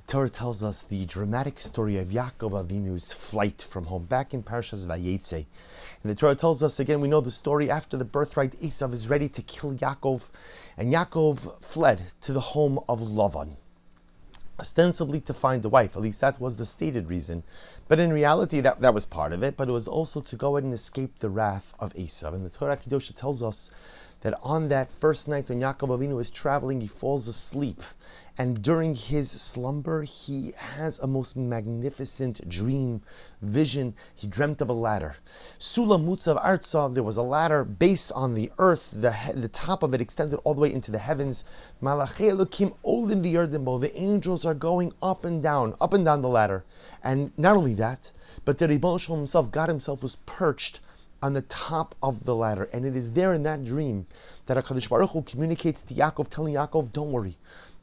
Torah tells us the dramatic story of Yaakov Avinu's flight from home, back in Parshas Vayetze. And the Torah tells us, again, we know the story, after the birthright, Esav is ready to kill Yaakov, and Yaakov fled to the home of Lavan, ostensibly to find a wife. At least that was the stated reason. But in reality, that was part of it, but it was also to go ahead and escape the wrath of Esav. And the Torah Kedosha tells us that on that first night when Yaakov Avinu is traveling, he falls asleep. And during his slumber, he has a most magnificent dream, vision. He dreamt of a ladder. Sula Mutzav Artza, there was a ladder, base on the earth, the top of it extended all the way into the heavens. Malachei Elokim Olim V'Yardim, the angels are going up and down the ladder. And not only that, but the Ribbon Shalom himself, God himself, was perched on the top of the ladder. And it is there in that dream that HaKadosh Baruch Hu communicates to Yaakov, telling Yaakov, don't worry,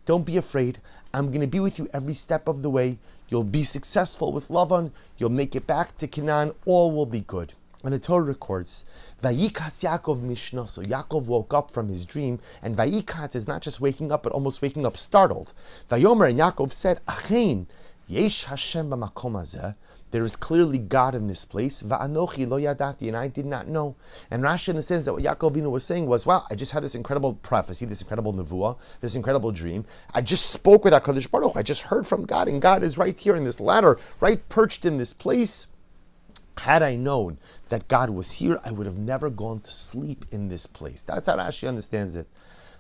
don't be afraid. I'm going to be with you every step of the way. You'll be successful with Lavan. You'll make it back to Canaan. All will be good. And the Torah records, Vayikas Yaakov Mishnah. So Yaakov woke up from his dream, and Vayikas is not just waking up, but almost waking up startled. Vayomer, and Yaakov said, Achein, Yesh Hashem b'makom hazeh. There is clearly God in this place. Va'anochi lo yadati, and I did not know. And Rashi understands that what Yaakov Avinu was saying was, wow, I just had this incredible prophecy, this incredible nevuah, this incredible dream. I just spoke with HaKadosh Baruch Hu. I just heard from God, and God is right here in this ladder, right perched in this place. Had I known that God was here, I would have never gone to sleep in this place. That's how Rashi understands it.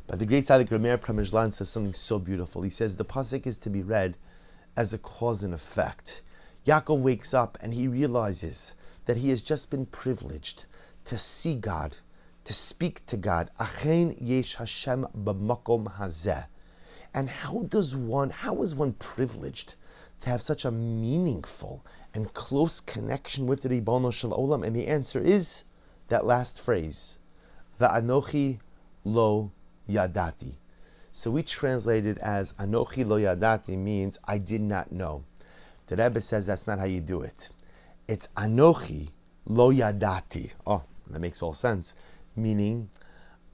But the great Tzaddik Rameir Pramijlan says something so beautiful. He says the pasuk is to be read as a cause and effect. Yaakov wakes up and he realizes that he has just been privileged to see God, to speak to God. Achein yesh Hashem b'makom hazeh. And how is one privileged to have such a meaningful and close connection with the Ribono Shel Olam? And the answer is that last phrase, Va'anochi lo yadati. So we translate it as Anochi lo yadati means I did not know. The Rebbe says that's not how you do it. It's Anochi lo yadati. Oh, that makes all sense. Meaning,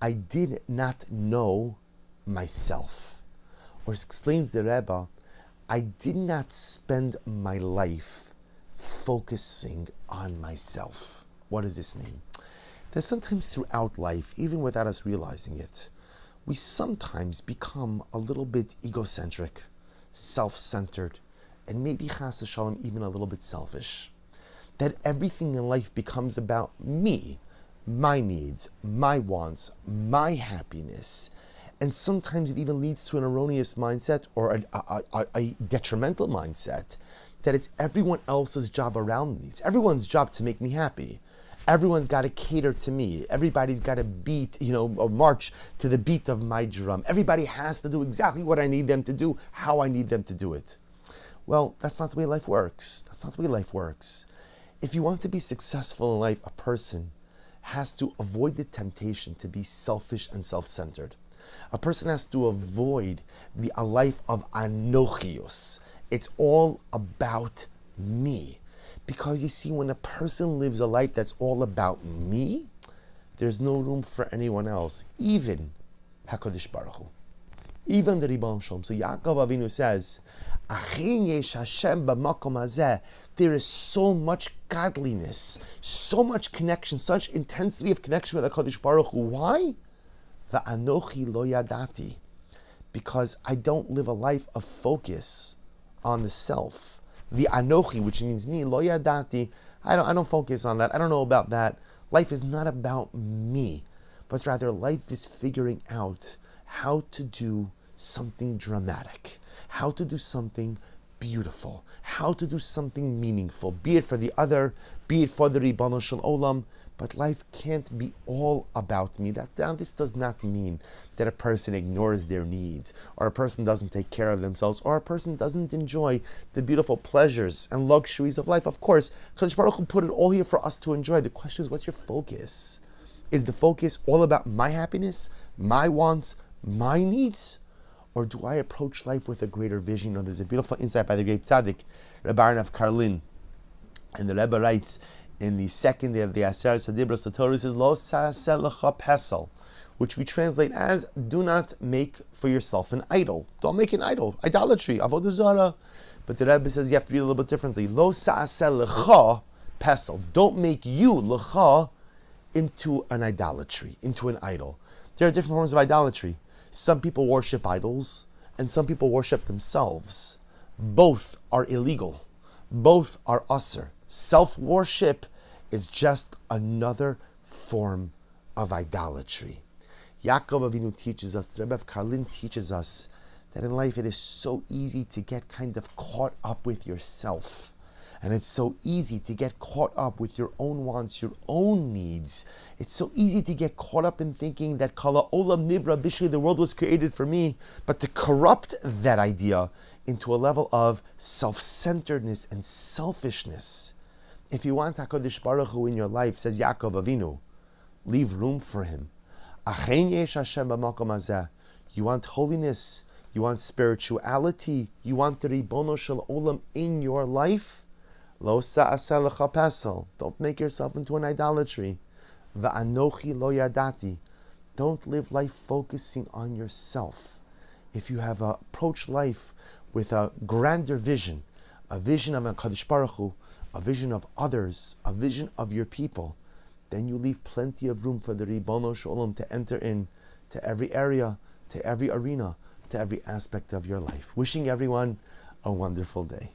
I did not know myself. Or explains the Rebbe, I did not spend my life focusing on myself. What does this mean? That sometimes throughout life, even without us realizing it, we sometimes become a little bit egocentric, self-centered, and maybe chas v'shalom even a little bit selfish. That everything in life becomes about me, my needs, my wants, my happiness. And sometimes it even leads to an erroneous mindset or a detrimental mindset that it's everyone else's job around me. It's everyone's job to make me happy. Everyone's got to cater to me. Everybody's got to beat, or march to the beat of my drum. Everybody has to do exactly what I need them to do, how I need them to do it. Well, that's not the way life works. That's not the way life works. If you want to be successful in life, a person has to avoid the temptation to be selfish and self-centered. A person has to avoid a life of anochios. It's all about me. Because you see, when a person lives a life that's all about me, there's no room for anyone else, even HaKadosh Baruch Hu, even the Ribbon Shalom. So Yaakov Avinu says, Achein yesh Hashem b'makom hazeh. There is so much godliness, so much connection, such intensity of connection with HaKadosh Baruch Hu. Why? Va'anochi lo yadati. Because I don't live a life of focus on the self. The anochi, which means me, lo yadati, I don't focus on that. I don't know about that. Life is not about me, but rather life is figuring out how to do something dramatic, how to do something beautiful, how to do something meaningful, be it for the other, be it for the Ribono Shel Olam. But life can't be all about me. Now, this does not mean that a person ignores their needs, or a person doesn't take care of themselves, or a person doesn't enjoy the beautiful pleasures and luxuries of life. Of course, Kadosh Baruch Hu put it all here for us to enjoy. The question is, what's your focus? Is the focus all about my happiness, my wants, my needs? Or do I approach life with a greater vision? There's a beautiful insight by the great tzaddik, Rabbi Aaron of Karlin. And the Rebbe writes, in the second day of the Aseret Hadibros, the Torah says, Lo sa'aseh lecha pesel. which we translate as, do not make for yourself an idol. Don't make an idol. Idolatry, avodah zarah. But the Rebbe says you have to read it a little bit differently. Lo sa'aseh lecha pesel. Don't make you, lecha, into an idolatry, into an idol. There are different forms of idolatry. Some people worship idols, and some people worship themselves. Both are illegal. Both are usr. Self-worship is just another form of idolatry. Yaakov Avinu teaches us, the Rebbe of Karlin teaches us, that in life it is so easy to get kind of caught up with yourself. And it's so easy to get caught up with your own wants, your own needs. It's so easy to get caught up in thinking that Kala Olam Nivra Bishli, the world was created for me, but to corrupt that idea into a level of self-centeredness and selfishness. If you want HaKadosh Baruch Hu in your life, says Yaakov Avinu, leave room for him. Achen yesh Hashem b'makom hazeh. You want holiness, you want spirituality, you want the Ribono Shel Olam in your life? Lo sa'aseh lecha pesel. Don't make yourself into an idolatry. Va'anochi lo yadati. Don't live life focusing on yourself. If you have approached life with a grander vision, a vision of HaKadosh Baruch Hu, a vision of others, a vision of your people, then you leave plenty of room for the Ribono Shel Olam to enter in to every area, to every arena, to every aspect of your life. Wishing everyone a wonderful day.